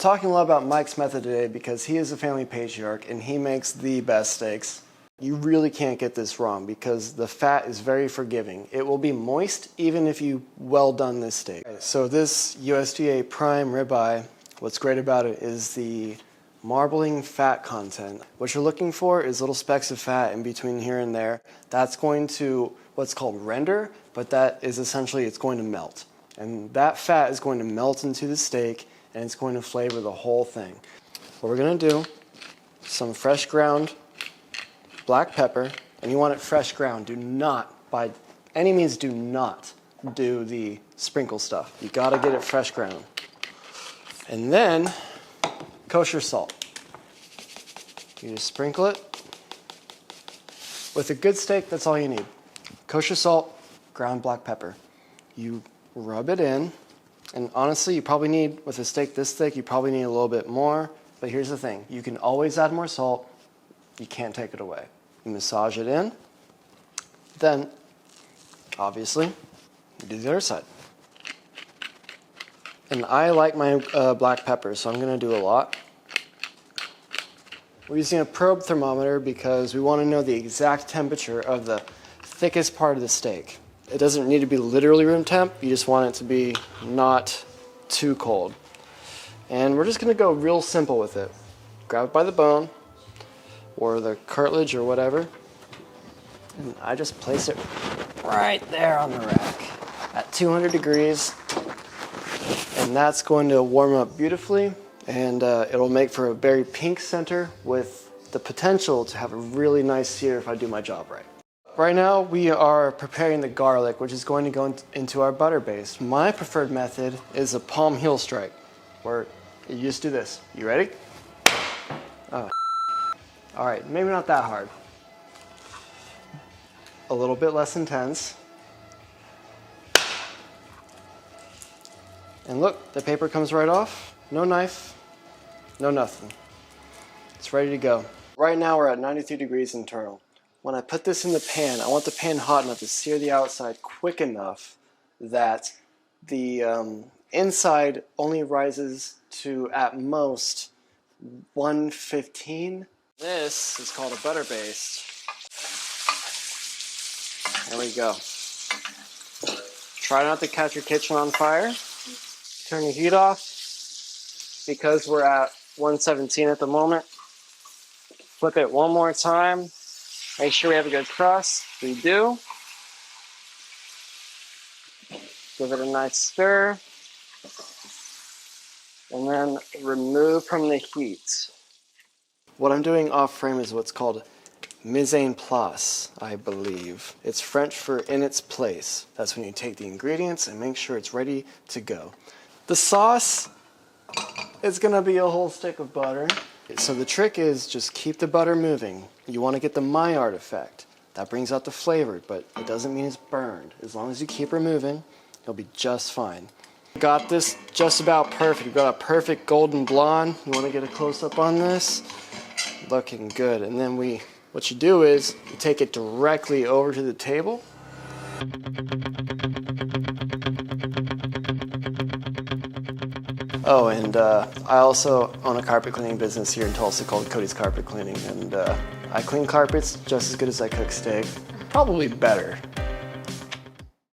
Talking a lot about Mike's method today because he is a family patriarch and he makes the best steaks. You really can't get this wrong because the fat is very forgiving. It will be moist even if you well done this steak. So this USDA Prime Ribeye, what's great about it is the marbling fat content. What you're looking for is little specks of fat in between here and there. That's going to what's called render, but that is essentially it's going to melt. And that fat is going to melt into the steak and it's going to flavor the whole thing. What we're going to do, some fresh ground black pepper, and you want it fresh ground. Do not, by any means, do not do the sprinkle stuff. You got to get it fresh ground. And then kosher salt. You just sprinkle it. With a good steak, that's all you need. Kosher salt, ground black pepper. You rub it in, and honestly, you probably need, with a steak this thick, you probably need a little bit more, but here's the thing. You can always add more salt. You can't take it away. You massage it in. Then, obviously, you do the other side. And I like my black pepper, so I'm going to do a lot. We're using a probe thermometer because we want to know the exact temperature of the thickest part of the steak. It doesn't need to be literally room temp. You just want it to be not too cold. And we're just going to go real simple with it. Grab it by the bone or the cartilage or whatever. And I just place it right there on the rack at 200 degrees. And that's going to warm up beautifully, and it'll make for a very pink center with the potential to have a really nice sear if I do my job right. Right now we are preparing the garlic, which is going to go into our butter base. My preferred method is a palm heel strike, where you just do this. You ready? Oh. All right, maybe not that hard. A little bit less intense. And look, the paper comes right off. No knife, no nothing. It's ready to go. Right now we're at 93 degrees internal. When I put this in the pan, I want the pan hot enough to sear the outside quick enough that the inside only rises to, at most, 115. This is called a butter baste. There we go. Try not to catch your kitchen on fire. Turn the heat off. Because we're at 117 at the moment, flip it one more time. Make sure we have a good crust. We do. Give it a nice stir. And then remove from the heat. What I'm doing off frame is what's called mise en place, I believe. It's French for in its place. That's when you take the ingredients and make sure it's ready to go. The sauce is going to be a whole stick of butter. So the trick is just keep the butter moving. You want to get the Maillard effect. That brings out the flavor, but it doesn't mean it's burned. As long as you keep her moving, you'll be just fine. Got this just about perfect. We've got a perfect golden blonde. You want to get a close-up on this? Looking good. And then what you do is you take it directly over to the table. Oh, and I also own a carpet cleaning business here in Tulsa called Cody's Carpet Cleaning, and I clean carpets just as good as I cook steak, probably better.